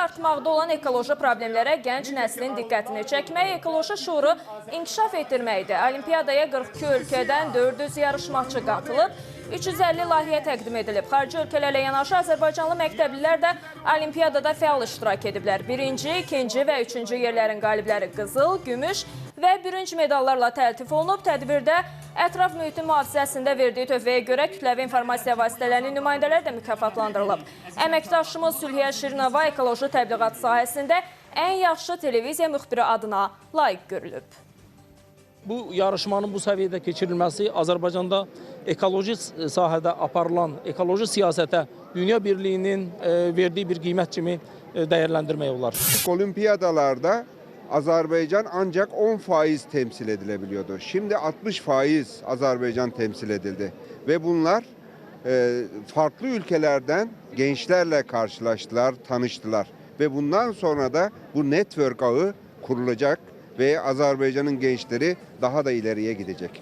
artmaqda olan ekoloji problemlərə gənc nəslin diqqətini çəkmək, ekoloji şuuru inkişaf etdirməkdir. Olimpiyadaya 42 ölkədən 400 yarışmacı qatılıb, 350 layihə təqdim edilib. Xarici ölkələrlə yanaşı Azərbaycanlı məktəblilər də Olimpiyadada fəal iştirak ediblər. Birinci, ikinci və üçüncü yerlərin qalibləri qızıl, gümüş və bürünc medallarla təltif olunub. Tədbirdə ətraf mühitin mühafizəsində verdiyi tövbəyə görə kütləvi informasiya vasitələrinin nümayəndələri də mükafatlandırılıb. Əməkdaşımız Sülhiyə Şirinova ekoloji təbliğat sahəsində ən yaxşı televiziya müxbiri adına layiq görülüb. Bu yarışmanın bu səviyyədə keçirilməsi Azərbaycanda ekoloji sahədə aparılan ekoloji siyasətə Dünya Birliyinin verdiği bir qiymət kimi dəyərləndirmək olar. Olimpiyadalarda Azerbaycan ancak 10% temsil edilebiliyordu. Şimdi 60% Azerbaycan temsil edildi. Ve bunlar farklı ülkelerden gençlerle karşılaştılar, tanıştılar. Ve bundan sonra da bu network ağı kurulacak ve Azerbaycan'ın gençleri daha da ileriye gidecek.